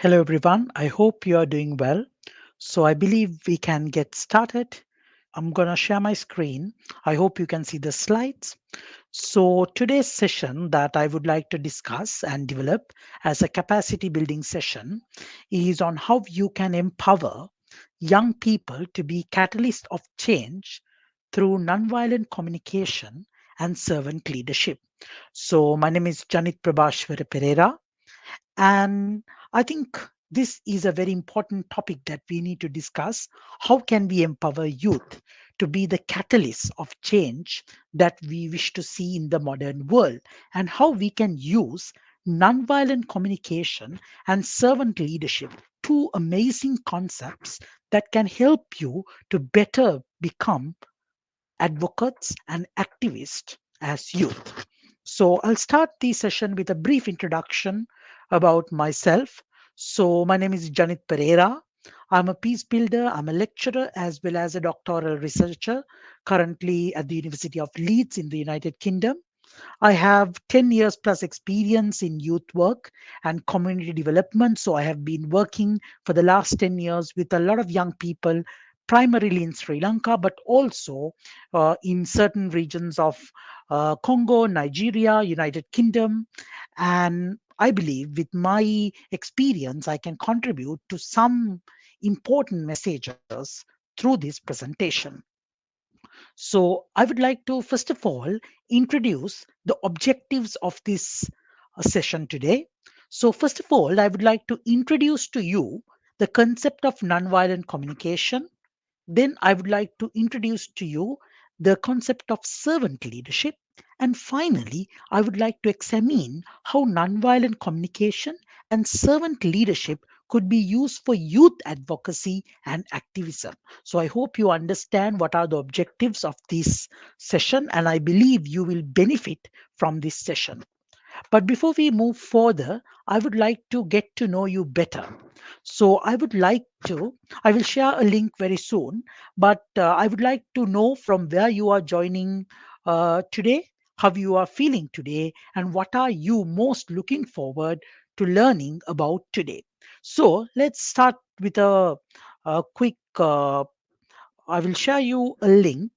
Hello, everyone. I hope you are doing well. So, I believe we can get started. I'm going to share my screen. I hope you can see the slides. So, today's session that I would like to discuss and develop as a capacity building session is on how you can empower young people to be catalyst of change through nonviolent communication and servant leadership. So, my name is Janith Perera, and I think this is a very important topic that we need to discuss. How can we empower youth to be the catalyst of change that we wish to see in the modern world? And how we can use nonviolent communication and servant leadership, two amazing concepts that can help you to better become advocates and activists as youth. So I'll start the session with a brief introduction about myself. So my name is Janith Perera. I'm a peace builder, I'm a lecturer as well as a doctoral researcher currently at the University of Leeds in the United Kingdom. I have 10 years plus experience in youth work and community development. So I have been working for the last 10 years with a lot of young people, primarily in Sri Lanka, but also in certain regions of Congo, Nigeria, United Kingdom. And I believe with my experience, I can contribute to some important messages through this presentation. So, I would like to first of all introduce the objectives of this session today. So, first of all, I would like to introduce to you the concept of nonviolent communication. Then, I would like to introduce to you the concept of servant leadership. And finally, I would like to examine how nonviolent communication and servant leadership could be used for youth advocacy and activism. So I hope you understand what are the objectives of this session, and I believe you will benefit from this session. But before we move further, I would like to get to know you better. So I will share a link very soon, but I would like to know from where you are joining today, how you are feeling today, and what are you most looking forward to learning about today. So let's start with a quick, I will share you a link.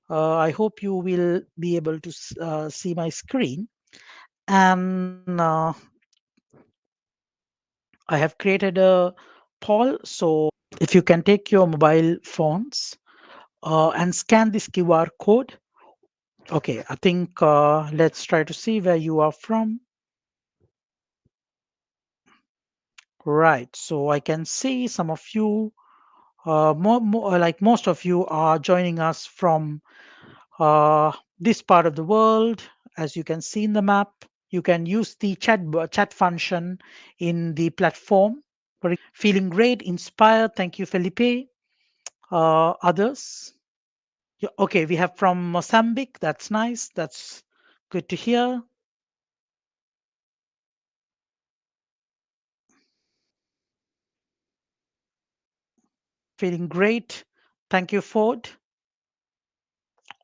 I hope you will be able to see my screen. And I have created a poll. So if you can take your mobile phones and scan this QR code. Okay, I think let's try to see where you are from. Right. So I can see some of you, like most of you, are joining us from this part of the world. As you can see in the map, you can use the chat function in the platform. Feeling great, inspired. Thank you, Felipe. Others? Yeah, okay, we have from Mozambique. That's nice. That's good to hear. Feeling great. Thank you, Ford.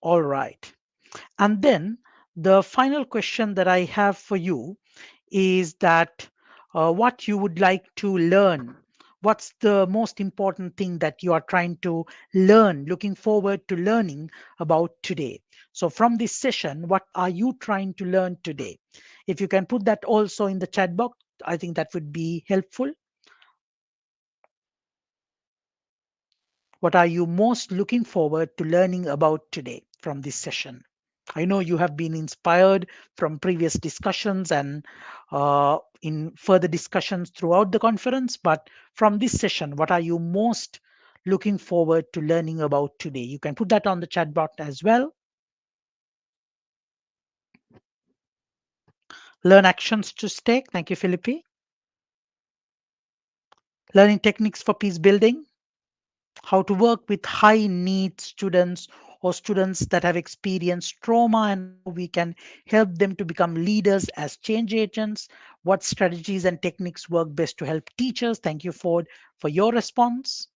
All right. And then the final question that I have for you is that what you would like to learn. What's the most important thing that you are trying to learn, looking forward to learning about today? So, from this session, what are you trying to learn today? If you can put that also in the chat box, I think that would be helpful. What are you most looking forward to learning about today from this session? I know you have been inspired from previous discussions and in further discussions throughout the conference, but from this session, what are you most looking forward to learning about today? You can put that on the chat box as well. Learn actions to stake. Thank you, Philippi. Learning techniques for peace building. How to work with high need students or students that have experienced trauma and how we can help them to become leaders as change agents. What strategies and techniques work best to help teachers? Thank you, Ford, for your response.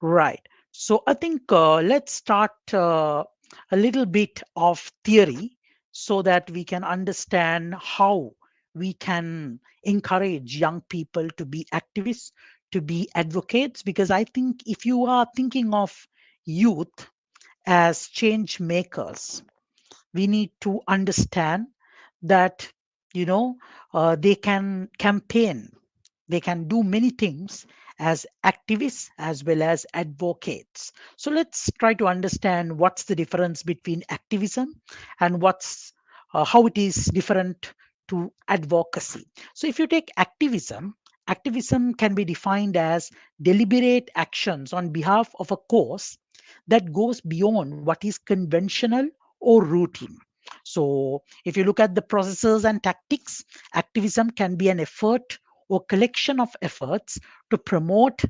Right. So I think let's start a little bit of theory so that we can understand how we can encourage young people to be activists, to be advocates? Because I think if you are thinking of youth as change makers, we need to understand that you know they can campaign, they can do many things as activists as well as advocates. So let's try to understand what's the difference between activism and what's how it is different to advocacy. So if you take activism, activism can be defined as deliberate actions on behalf of a cause that goes beyond what is conventional or routine. So, if you look at the processes and tactics, activism can be an effort or collection of efforts to promote,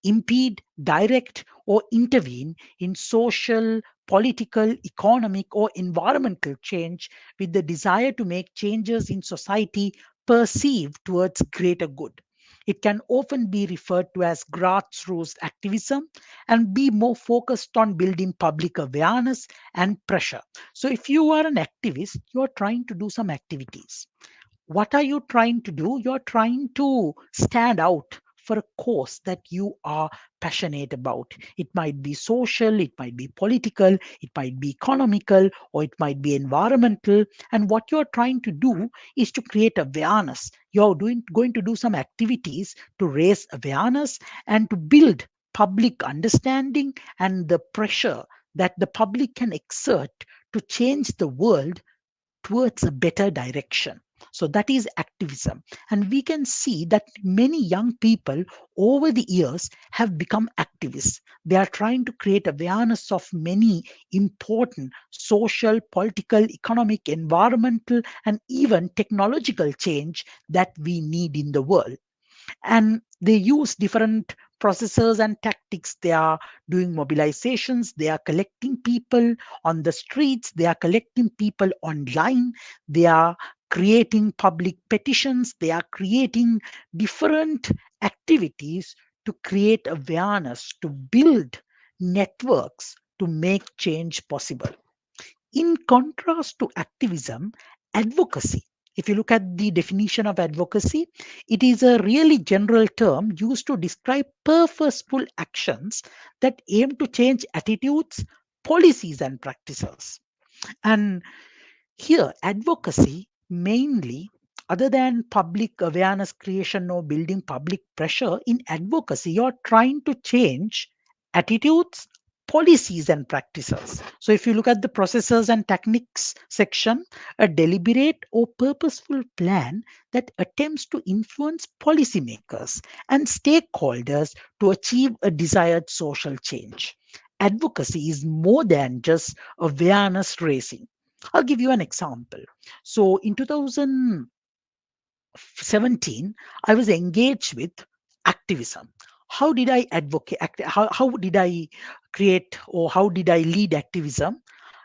impede, direct, or intervene in social, political, economic, or environmental change with the desire to make changes in society perceived towards greater good. It can often be referred to as grassroots activism and be more focused on building public awareness and pressure. So, if you are an activist, you are trying to do some activities. What are you trying to do? You're trying to stand out for a cause that you are passionate about. It might be social, it might be political, it might be economical, or it might be environmental. And what you're trying to do is to create awareness. You're going to do some activities to raise awareness and to build public understanding and the pressure that the public can exert to change the world towards a better direction. So that is activism. And we can see that many young people over the years have become activists. They are trying to create awareness of many important social, political, economic, environmental, and even technological change that we need in the world. And they use different processes and tactics. They are doing mobilizations, they are collecting people on the streets, they are collecting people online, they are creating public petitions, they are creating different activities to create awareness, to build networks, to make change possible. In contrast to activism, advocacy, if you look at the definition of advocacy, it is a really general term used to describe purposeful actions that aim to change attitudes, policies, and practices. And here, advocacy mainly, other than public awareness creation or building public pressure, in advocacy, you're trying to change attitudes, policies, and practices. So, if you look at the processes and techniques section, a deliberate or purposeful plan that attempts to influence policymakers and stakeholders to achieve a desired social change. Advocacy is more than just awareness raising. I'll give you an example. So in 2017, I was engaged with activism. How did I advocate? How did I create or how did I lead activism?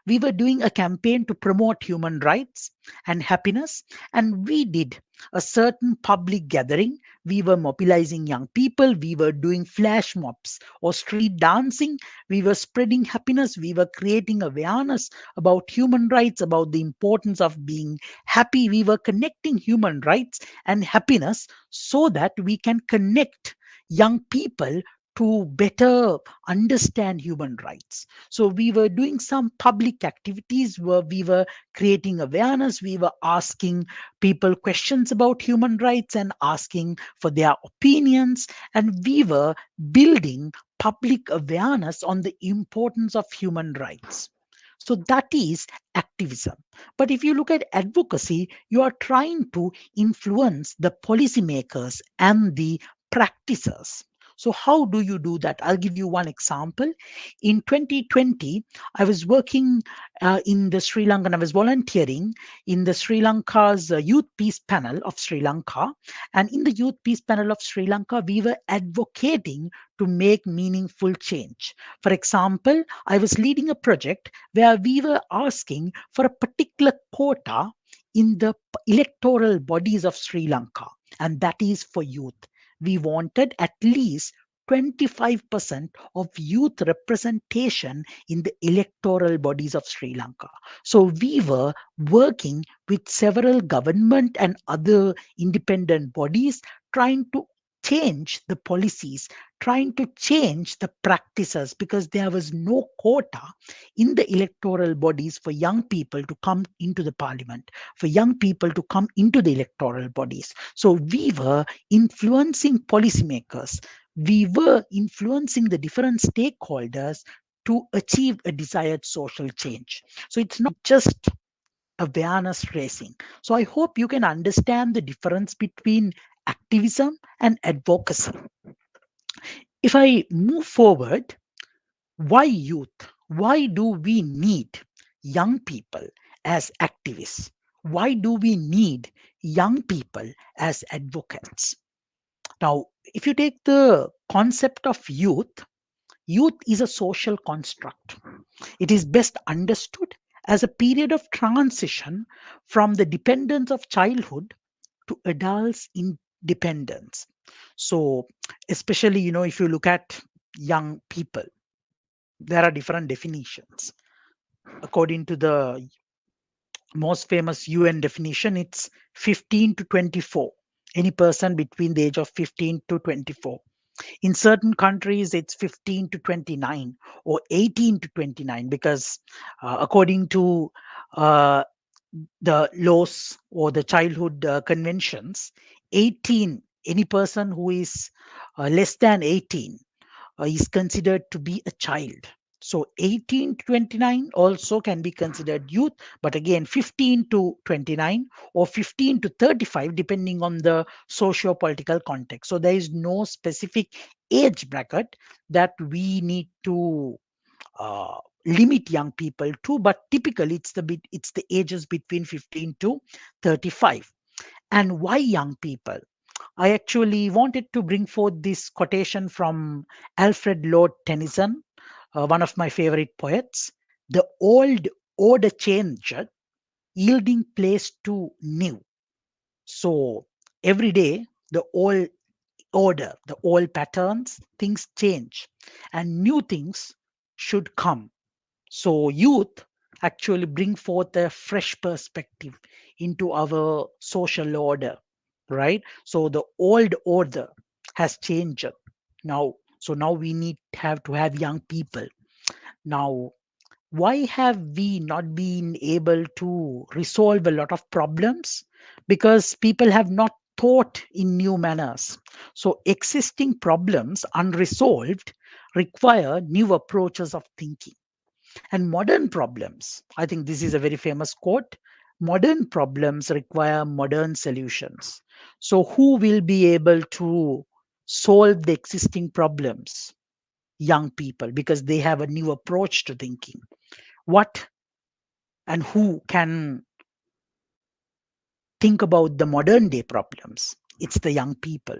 We were doing a campaign to promote human rights and happiness, and we did a certain public gathering. We were mobilizing young people, we were doing flash mobs or street dancing, we were spreading happiness, we were creating awareness about human rights, about the importance of being happy. We were connecting human rights and happiness so that we can connect young people to better understand human rights. So we were doing some public activities where we were creating awareness, we were asking people questions about human rights and asking for their opinions, and we were building public awareness on the importance of human rights. So that is activism. But if you look at advocacy, you are trying to influence the policymakers and the practices. So, how do you do that? I'll give you one example. In 2020, I was working in the Sri Lankan, I was volunteering in the Sri Lanka's Youth Peace Panel of Sri Lanka. And in the Youth Peace Panel of Sri Lanka, we were advocating to make meaningful change. For example, I was leading a project where we were asking for a particular quota in the electoral bodies of Sri Lanka, and that is for youth. We wanted at least 25% of youth representation in the electoral bodies of Sri Lanka. So we were working with several government and other independent bodies trying to change the policies, trying to change the practices, because there was no quota in the electoral bodies for young people to come into the parliament, for young people to come into the electoral bodies. So we were influencing policymakers, we were influencing the different stakeholders to achieve a desired social change. So it's not just awareness raising. So I hope you can understand the difference between activism and advocacy. If I move forward, why youth? Why do we need young people as activists? Why do we need young people as advocates? Now, if you take the concept of youth, youth is a social construct. It is best understood as a period of transition from the dependence of childhood to adults' independence. So, especially, if you look at young people, there are different definitions. According to the most famous UN definition, it's 15 to 24. Any person between the age of 15 to 24. In certain countries, it's 15 to 29 or 18 to 29, because according to uh, the laws or the childhood conventions, 18, any person who is less than 18 is considered to be a child. So 18 to 29 also can be considered youth, but again 15 to 29 or 15 to 35 depending on the socio-political context. So there is no specific age bracket that we need to limit young people to, but typically it's the ages between 15 to 35. And why young people? I actually wanted to bring forth this quotation from Alfred Lord Tennyson, one of my favorite poets. The old order changed, yielding place to new. So every day, the old order, the old patterns, things change, and new things should come. So youth actually bring forth a fresh perspective into our social order, right? So the old order has changed now. So now we need have to have young people. Now, why have we not been able to resolve a lot of problems? Because people have not thought in new manners. So existing problems unresolved require new approaches of thinking. And modern problems, I think this is a very famous quote, modern problems require modern solutions. So, who will be able to solve the existing problems? Young people, because they have a new approach to thinking. What and who can think about the modern day problems? It's the young people.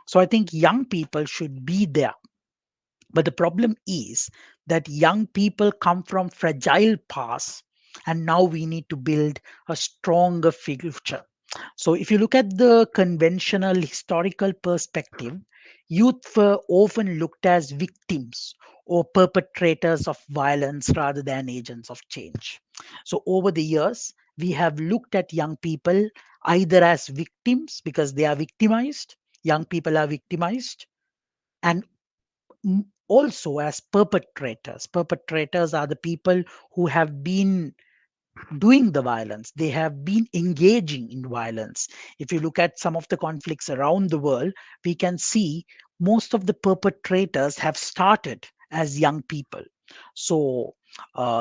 So, I think young people should be there. But the problem is that young people come from fragile past, and now we need to build a stronger future. So, if you look at the conventional historical perspective, youth were often looked as victims or perpetrators of violence rather than agents of change. So, over the years, we have looked at young people either as victims because they are victimized, young people are victimized, and also as perpetrators. Perpetrators are the people who have been doing the violence, they have been engaging in violence. If you look at some of the conflicts around the world, we can see most of the perpetrators have started as young people. So,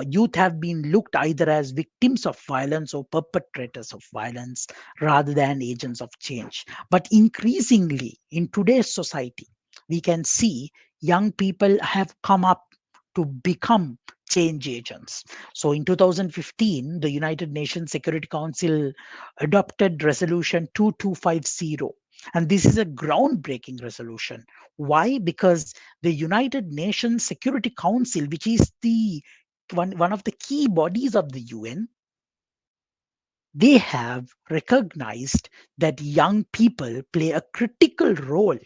youth have been looked either as victims of violence or perpetrators of violence rather than agents of change. But increasingly in today's society, we can see young people have come up to become change agents. So in 2015, the United Nations Security Council adopted Resolution 2250. And this is a groundbreaking resolution. Why? Because the United Nations Security Council, which is the one of the key bodies of the UN, they have recognized that young people play a critical role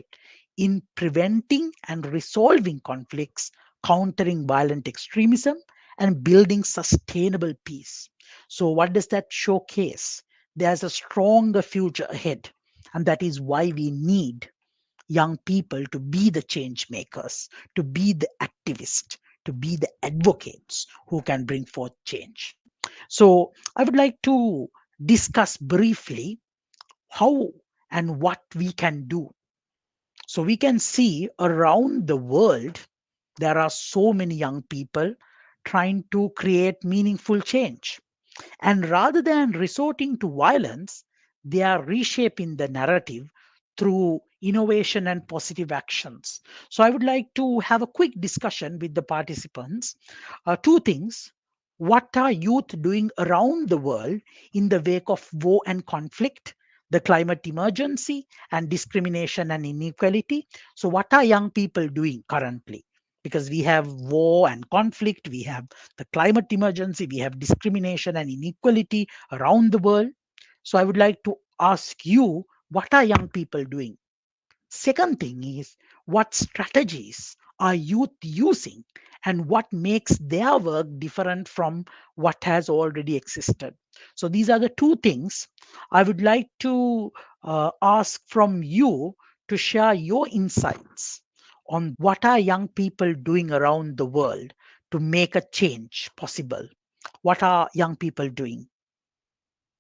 in preventing and resolving conflicts, countering violent extremism, and building sustainable peace. So, what does that showcase? There's a stronger future ahead, and that is why we need young people to be the change makers, to be the activists, to be the advocates who can bring forth change. So, I would like to discuss briefly how and what we can do. So, we can see around the world, there are so many young people trying to create meaningful change. And rather than resorting to violence, they are reshaping the narrative through innovation and positive actions. So, I would like to have a quick discussion with the participants. Two things. What are youth doing around the world in the wake of war and conflict, the climate emergency, and discrimination and inequality? So, what are young people doing currently? Because we have war and conflict, we have the climate emergency, we have discrimination and inequality around the world. So, I would like to ask you, what are young people doing? Second thing is, what strategies are youth using and what makes their work different from what has already existed? So, these are the two things I would like to ask from you to share your insights on what are young people doing around the world to make a change possible. What are young people doing?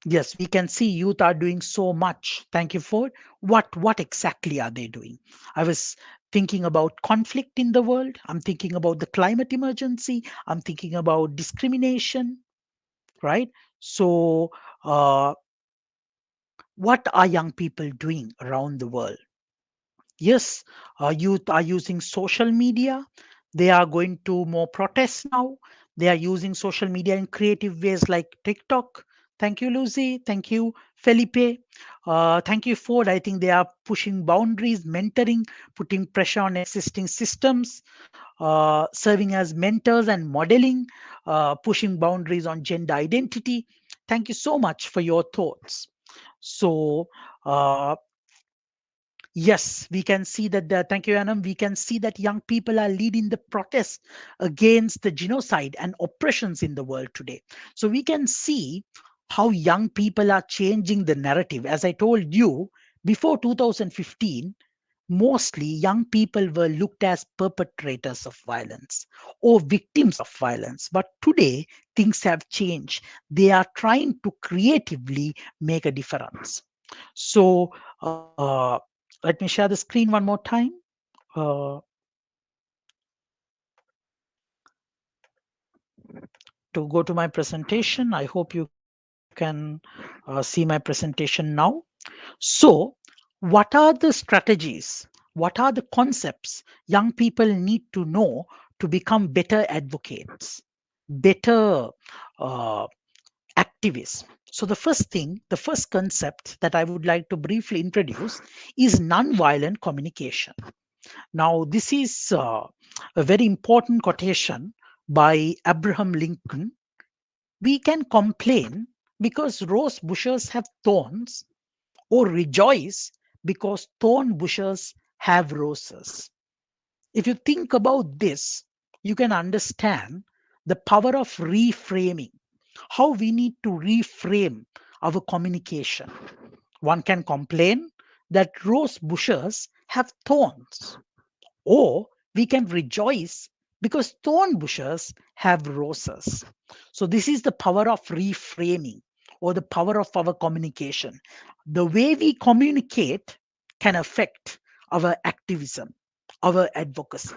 Yes, we can see youth are doing so much. Thank you for what exactly are they doing? I was thinking about conflict in the world. I'm thinking about the climate emergency. I'm thinking about discrimination, right? So, what are young people doing around the world? Yes, youth are using social media. They are going to more protests now. They are using social media in creative ways like TikTok. Thank you, Lucy. Thank you, Felipe. Thank you, Ford. I think they are pushing boundaries, mentoring, putting pressure on existing systems, serving as mentors and modeling, pushing boundaries on gender identity. Thank you so much for your thoughts. So, uh, yes, we can see that. Thank you, Anam. We can see that young people are leading the protests against the genocide and oppressions in the world today. So we can see how young people are changing the narrative. As I told you, before 2015, mostly young people were looked as perpetrators of violence or victims of violence. But today, things have changed. They are trying to creatively make a difference. So, let me share the screen one more time. Uh, to go to my presentation, I hope you can see my presentation now. So, what are the strategies? What are the concepts young people need to know to become better advocates, better uh, activists? So, the first concept that I would like to briefly introduce is nonviolent communication. Now, this is a very important quotation by Abraham Lincoln. We can complain because rose bushes have thorns, or rejoice because thorn bushes have roses. If you think about this, you can understand the power of reframing, how we need to reframe our communication. One can complain that rose bushes have thorns, or we can rejoice because thorn bushes have roses. So, this is the power of reframing or the power of our communication. The way we communicate can affect our activism, our advocacy.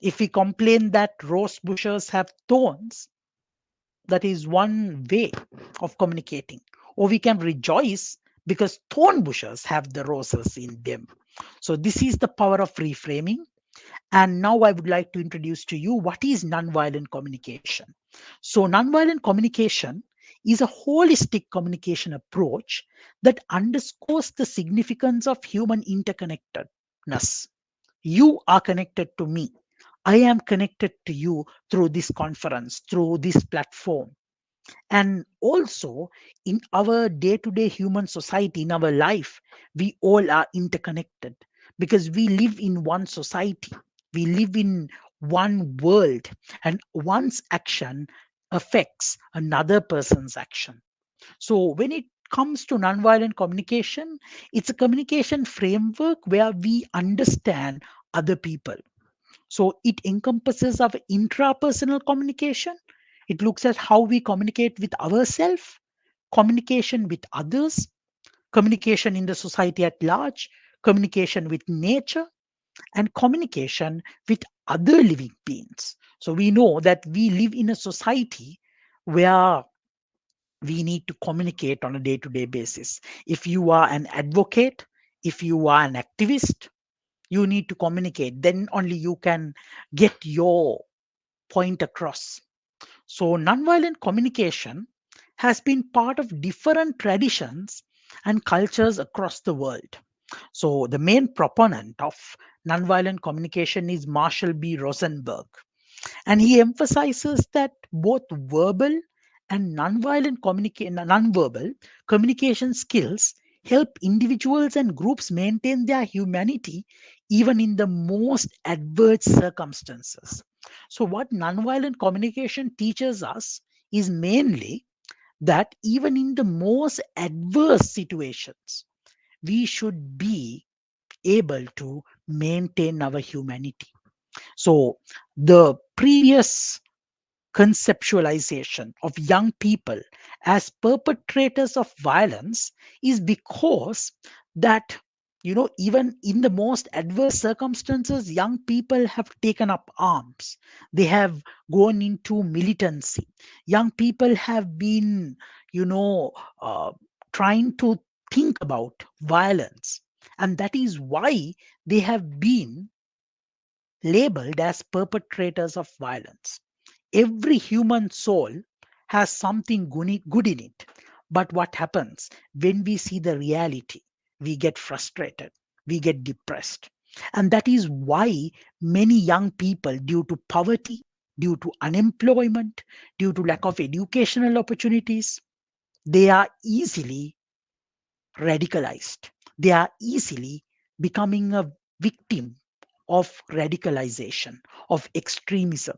If we complain that rose bushes have thorns, that is one way of communicating. Or we can rejoice because thorn bushes have the roses in them. So, this is the power of reframing. And now I would like to introduce to you what is nonviolent communication. So, nonviolent communication is a holistic communication approach that underscores the significance of human interconnectedness. You are connected to me. I am connected to you through this conference, through this platform. And also in our day to day human society, in our life, we all are interconnected. because we live in one society, we live in one world, and one's action affects another person's action. So when it comes to nonviolent communication, it's a communication framework where we understand other people. So it encompasses our intrapersonal communication. It looks at how we communicate with ourselves, communication with others, communication in the society at large, communication with nature, and communication with other living beings. So we know that we live in a society where we need to communicate on a day to day basis. If you are an advocate, if you are an activist, you need to communicate. Then only you can get your point across. So, nonviolent communication has been part of different traditions and cultures across the world. So, the main proponent of nonviolent communication is Marshall B. Rosenberg. And he emphasizes that both verbal and nonverbal communication skills help individuals and groups maintain their humanity even in the most adverse circumstances. So, what nonviolent communication teaches us is mainly that even in the most adverse situations, we should be able to maintain our humanity. So, the previous conceptualization of young people as perpetrators of violence is because that, even in the most adverse circumstances, young people have taken up arms, they have gone into militancy, young people have been, you know uh, trying to think about violence, and that is why they have been labeled as perpetrators of violence. Every human soul has something good in it. But what happens when we see the reality? We get frustrated, we get depressed. And that is why many young people, due to poverty, due to unemployment, due to lack of educational opportunities, they are easily radicalized. They are easily becoming a victim of radicalization, of extremism.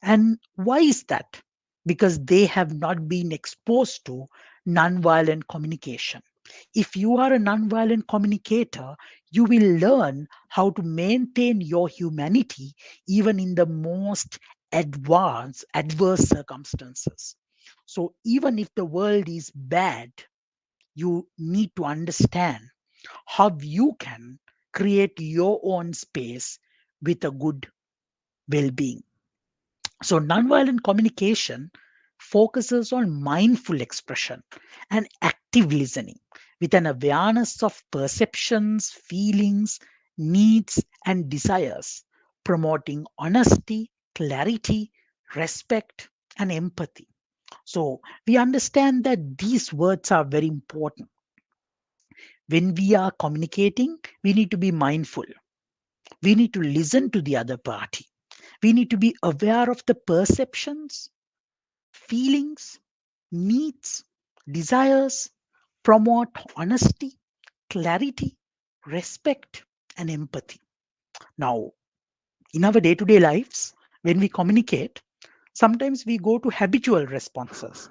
And why is that? Because they have not been exposed to nonviolent communication. If you are a nonviolent communicator, you will learn how to maintain your humanity even in the most adverse circumstances. So, even if the world is bad, you need to understand how you can create your own space with a good well being. So, nonviolent communication focuses on mindful expression and active listening with an awareness of perceptions, feelings, needs, and desires, promoting honesty, clarity, respect, and empathy. So, we understand that these words are very important. When we are communicating, we need to be mindful. We need to listen to the other party. We need to be aware of the perceptions, feelings, needs, desires, promote honesty, clarity, respect, and empathy. Now, in our day to day lives, when we communicate, sometimes we go to habitual responses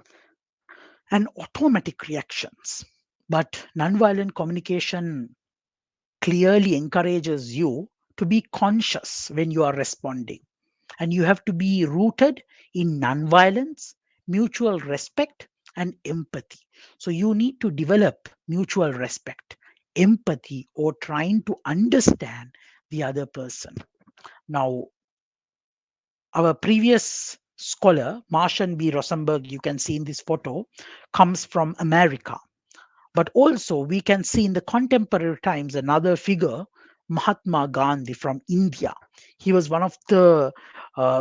and automatic reactions. But nonviolent communication clearly encourages you to be conscious when you are responding. And you have to be rooted in nonviolence, mutual respect, and empathy. So you need to develop mutual respect, empathy, or trying to understand the other person. Now, our previous scholar, Marshall B. Rosenberg, you can see in this photo, comes from America. But also, we can see in the contemporary times another figure, Mahatma Gandhi from India. He was one of the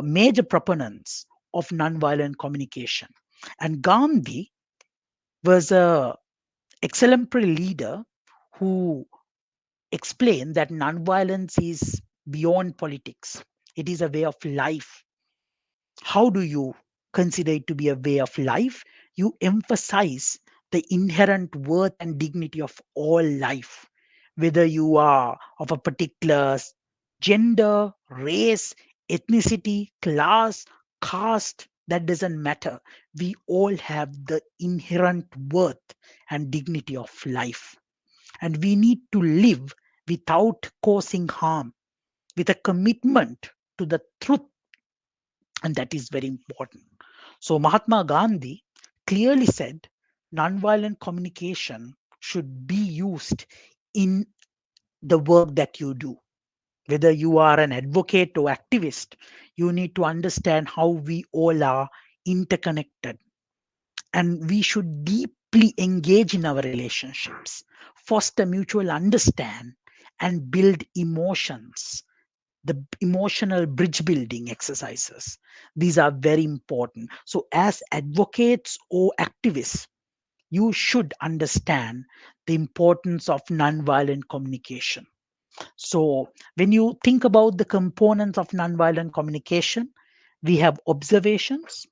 major proponents of nonviolent communication. And Gandhi was a exemplary leader who explained that nonviolence is beyond politics. It is a way of life. How do you consider it to be a way of life? You emphasize the inherent worth and dignity of all life. whether you are of a particular gender, race, ethnicity, class, caste, that doesn't matter. We all have the inherent worth and dignity of life. And we need to live without causing harm, with a commitment to the truth, and that is very important. So, Mahatma Gandhi clearly said nonviolent communication should be used in the work that you do. Whether you are an advocate or activist, you need to understand how we all are interconnected, and we should deeply engage in our relationships, foster mutual understand, and build emotions, the emotional bridge building exercises. These are very important. So, as advocates or activists, you should understand the importance of nonviolent communication. So, when you think about the components of nonviolent communication, we have observations.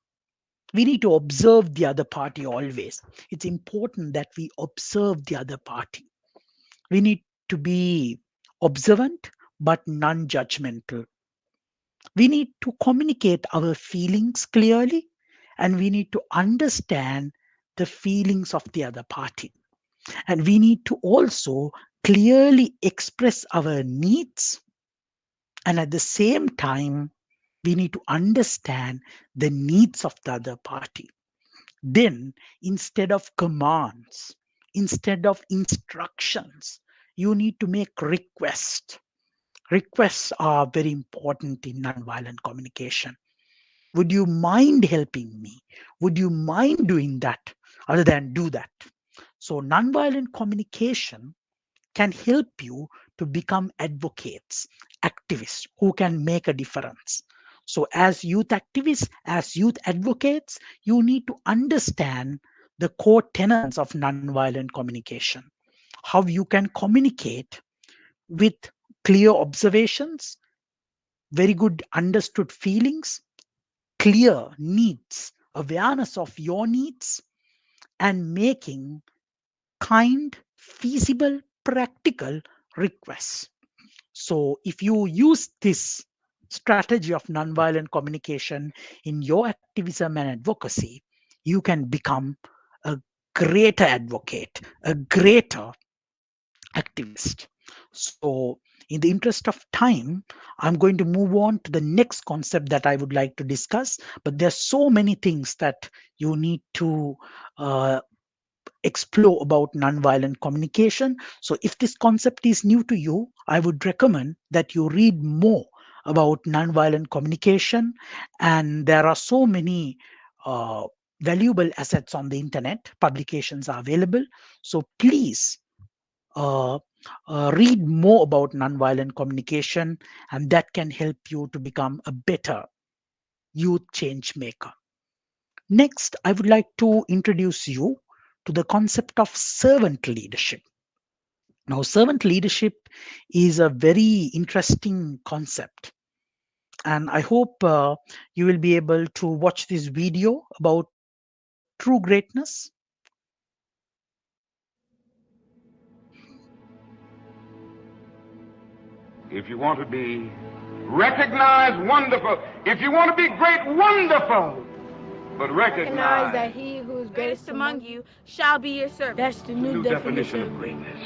We need to observe the other party always. It's important that we observe the other party. We need to be observant but non judgmental. We need to communicate our feelings clearly, and we need to understand the feelings of the other party. And we need to also clearly express our needs, and at the same time, we need to understand the needs of the other party. Then, instead of commands, instead of instructions, you need to make requests. Requests are very important in nonviolent communication. Would you mind helping me? Would you mind doing that other than do that? So, nonviolent communication can help you to become advocates, activists who can make a difference. So, as youth activists, as youth advocates, you need to understand the core tenets of nonviolent communication, how you can communicate with clear observations, very good understood feelings, clear needs, awareness of your needs, and making kind, feasible, practical requests. So, if you use this strategy of nonviolent communication in your activism and advocacy, you can become a greater advocate, a greater activist. So, in the interest of time, I'm going to move on to the next concept that I would like to discuss. But there's so many things that you need to uh, explore about nonviolent communication. So, if this concept is new to you, I would recommend that you read more about nonviolent communication. And there are so many uh, valuable assets on the internet, publications are available. So, please uh, read more about nonviolent communication, and that can help you to become a better youth change maker. Next, I would like to introduce you to the concept of servant leadership. Now, servant leadership is a very interesting concept, and I hope you will be able to watch this video about true greatness. If you want to be recognized, wonderful. If you want to be great, wonderful. But recognize that he who is greatest among you shall be your servant. That's the new definition of greatness.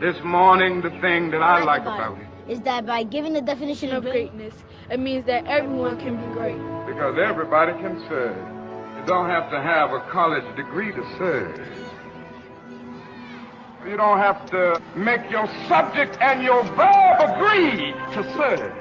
This morning, the thing that I like about it is that by giving the definition of greatness, it means that everyone can be great. because everybody can serve. You don't have to have a college degree to serve. You don't have to make your subject and your verb agree to serve.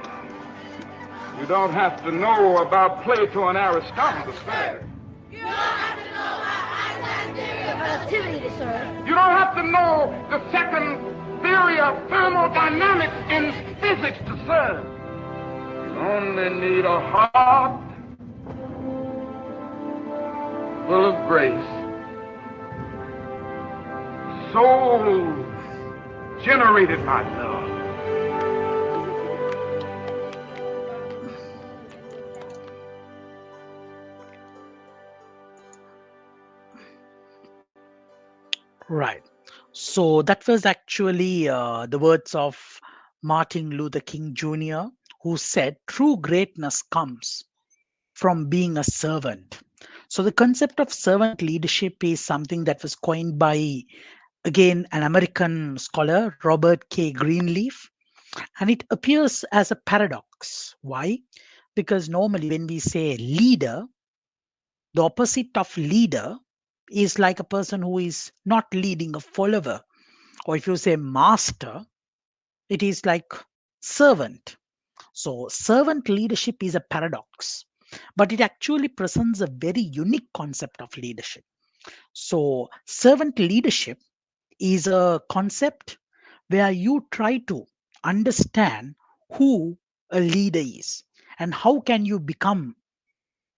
You don't have to know about Plato and Aristotle to serve. You don't have to know about Einstein's theory of relativity to serve. You don't have to know the second theory of thermodynamics in physics to serve. You only need a heart full of grace, soul generated by love. Right. So that was actually the words of Martin Luther King Jr., who said, "True greatness comes from being a servant." So the concept of servant leadership is something that was coined by, again, an American scholar, Robert K. Greenleaf, and it appears as a paradox. Why? Because normally when we say leader, the opposite of leader is like a person who is not leading a follower. Or if you say master, it is like servant. So, servant leadership is a paradox, but it actually presents a very unique concept of leadership. So, servant leadership is a concept where you try to understand who a leader is and how can you become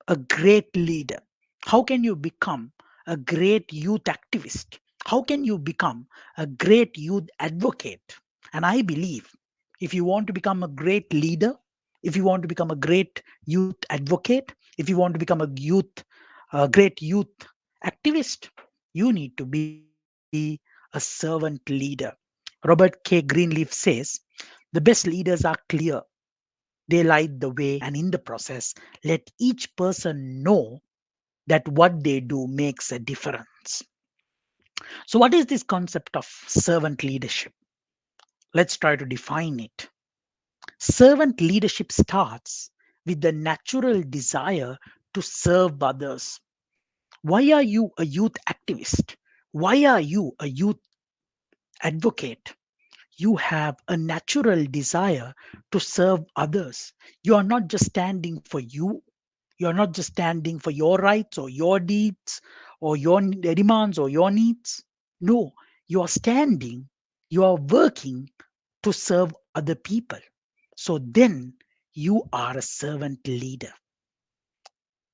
a great leader? How can you become a great youth activist? How can you become a great youth advocate? And I believe if you want to become a great leader, if you want to become a great youth advocate, if you want to become a great youth activist, you need to be a servant leader. Robert K. Greenleaf says, the best leaders are clear, they light the way, and in the process, let each person know that what they do makes a difference. So, what is this concept of servant leadership? Let's try to define it. Servant leadership starts with the natural desire to serve others. Why are you a youth activist? Why are you a youth advocate? You have a natural desire to serve others. You are not just standing for you. You are not just standing for your rights or your deeds or your demands or your needs. No, you are standing, you are working to serve other people. So then you are a servant leader.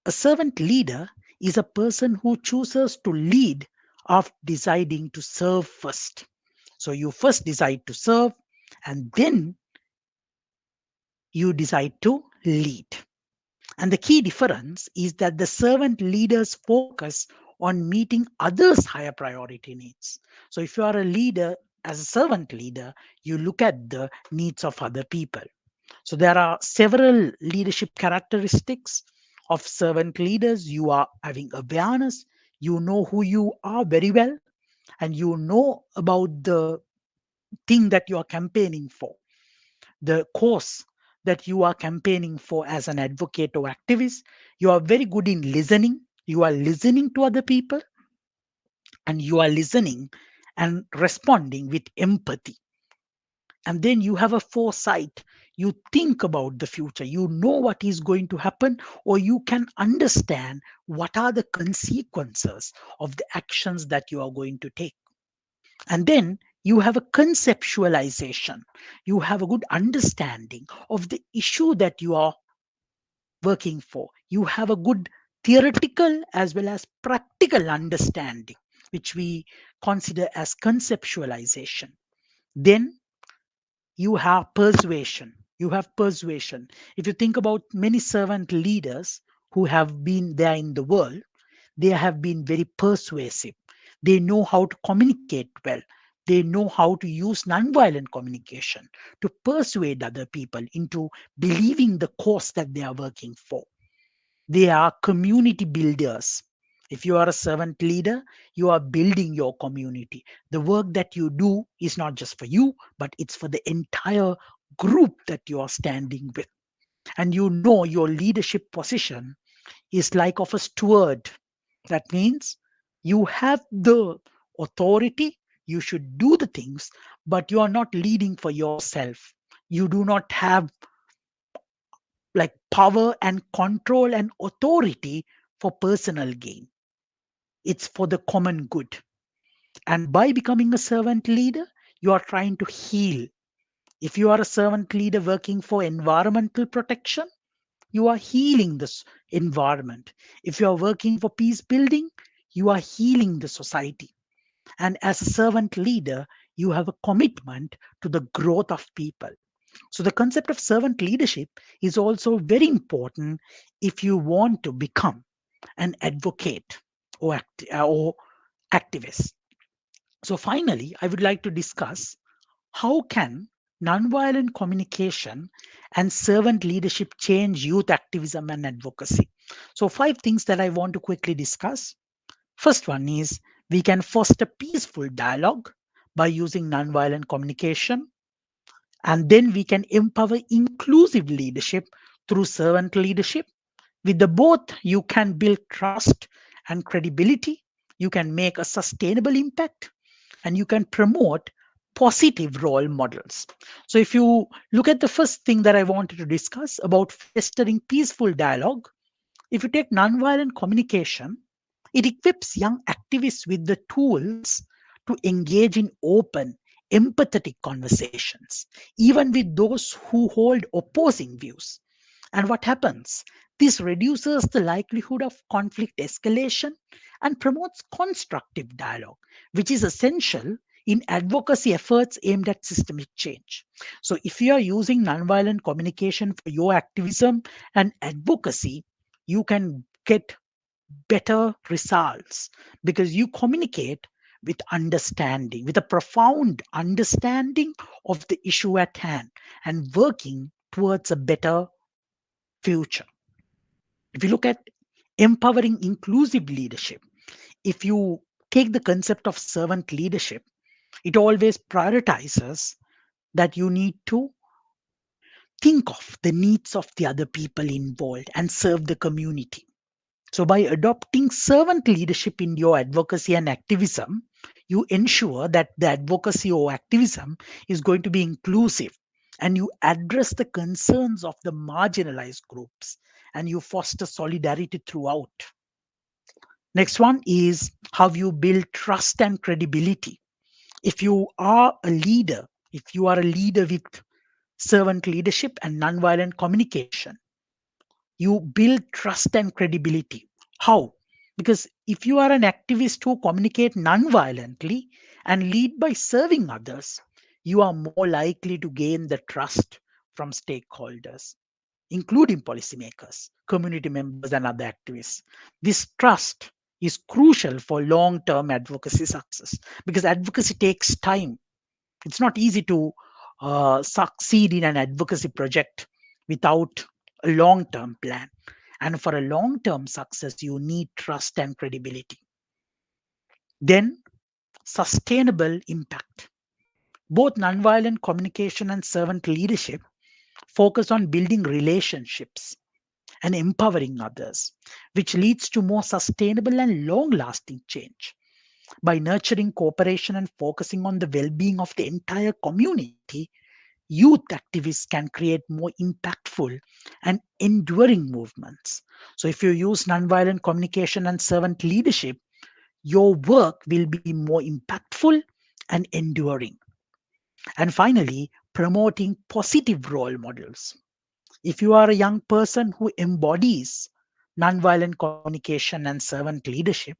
A servant leader is a person who chooses to lead after deciding to serve first. So you first decide to serve and then you decide to lead. And the key difference is that the servant leaders focus on meeting others' higher priority needs. So if you are a leader, as a servant leader, you look at the needs of other people. So there are several leadership characteristics of servant leaders. You are having awareness, you know who you are very well, and you know about the thing that you are campaigning for, the cause that you are campaigning for as an advocate or activist. You are very good in listening. You are listening to other people and you are listening and responding with empathy. And then you have a foresight. You think about the future. You know what is going to happen, or you can understand what are the consequences of the actions that you are going to take. And then you have a conceptualization. You have a good understanding of the issue that you are working for. You have a good theoretical as well as practical understanding, which we consider as conceptualization. Then you have persuasion. You have persuasion. If you think about many servant leaders who have been there in the world, they have been very persuasive. They know how to communicate well. They know how to use nonviolent communication to persuade other people into believing the cause that they are working for. They are community builders. If you are a servant leader, you are building your community. The work that you do is not just for you, but it's for the entire group that you are standing with. And you know your leadership position is like of a steward. That means you have the authority, you should do the things, but you are not leading for yourself. You do not have like power and control and authority for personal gain. It's for the common good. And by becoming a servant leader, you are trying to heal. If you are a servant leader working for environmental protection, you are healing this environment. If you are working for peace building, you are healing the society. And as a servant leader, you have a commitment to the growth of people. So the concept of servant leadership is also very important if you want to become an advocate or activist. So finally, I would like to discuss how can nonviolent communication and servant leadership change youth activism and advocacy. So five things that I want to quickly discuss. First one is we can foster peaceful dialogue by using nonviolent communication, and then we can empower inclusive leadership through servant leadership. With the both, you can build trust and credibility. You can make a sustainable impact and you can promote positive role models. So, if you look at the first thing that I wanted to discuss about fostering peaceful dialogue, if you take nonviolent communication, it equips young activists with the tools to engage in open, empathetic conversations, even with those who hold opposing views. And what happens? This reduces the likelihood of conflict escalation and promotes constructive dialogue, which is essential in advocacy efforts aimed at systemic change. So, if you are using nonviolent communication for your activism and advocacy, you can get better results because you communicate with understanding, with a profound understanding of the issue at hand and working towards a better future. If you look at empowering inclusive leadership, if you take the concept of servant leadership, it always prioritizes that you need to think of the needs of the other people involved and serve the community. So, by adopting servant leadership in your advocacy and activism, you ensure that the advocacy or activism is going to be inclusive and you address the concerns of the marginalized groups and you foster solidarity throughout. Next one is how you build trust and credibility. If you are a leader, if you are a leader with servant leadership and nonviolent communication, you build trust and credibility. How? Because if you are an activist who communicate non-violently and lead by serving others, you are more likely to gain the trust from stakeholders, including policymakers, community members, and other activists. This trust is crucial for long term advocacy success because advocacy takes time. It's not easy to succeed in an advocacy project without a long term plan. And for a long term success, you need trust and credibility. Then, sustainable impact. Both nonviolent communication and servant leadership focus on building relationships and empowering others, which leads to more sustainable and long lasting change. By nurturing cooperation and focusing on the well being of the entire community, youth activists can create more impactful and enduring movements. So, if you use nonviolent communication and servant leadership, your work will be more impactful and enduring. And finally, promoting positive role models. If you are a young person who embodies nonviolent communication and servant leadership,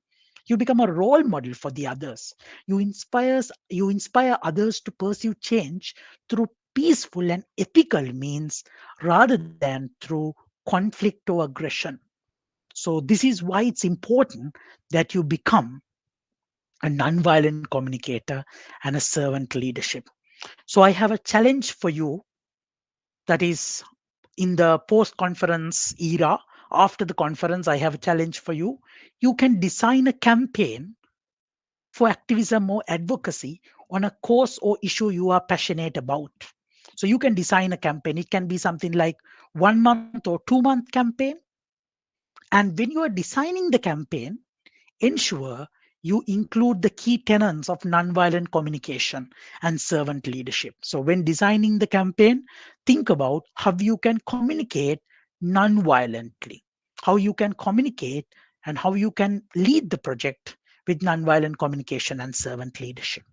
you become a role model for the others. You inspire others to pursue change through peaceful and ethical means rather than through conflict or aggression. So this is why it's important that you become a nonviolent communicator and a servant leadership. So I have a challenge for you, that is, in the post conference era, after the conference, I have a challenge for you. You can design a campaign for activism or advocacy on a cause or issue you are passionate about. So you can design a campaign. It can be something like 1 month or 2 month campaign. And when you are designing the campaign, ensure you include the key tenets of nonviolent communication and servant leadership. So, when designing the campaign, think about how you can communicate nonviolently, how you can communicate and how you can lead the project with nonviolent communication and servant leadership.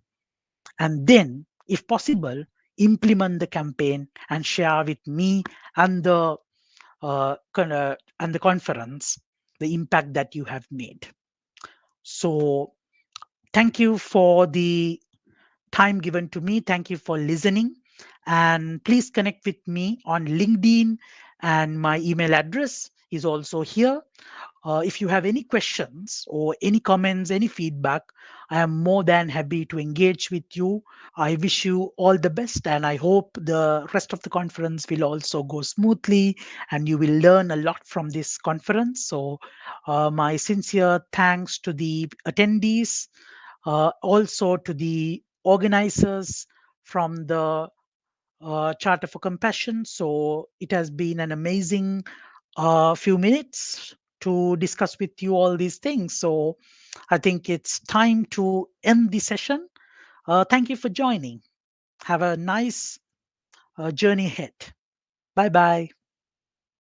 And then, if possible, implement the campaign and share with me and the conference the impact that you have made. So, thank you for the time given to me. Thank you for listening. And please connect with me on LinkedIn, and my email address is also here. If you have any questions or any comments, any feedback, I am more than happy to engage with you. I wish you all the best, and I hope the rest of the conference will also go smoothly and you will learn a lot from this conference. So, my sincere thanks to the attendees, also to the organizers from the Charter for Compassion. So, it has been an amazing few minutes to discuss with you all these things. So, I think it's time to end the session. Thank you for joining. Have a nice journey ahead. Bye bye.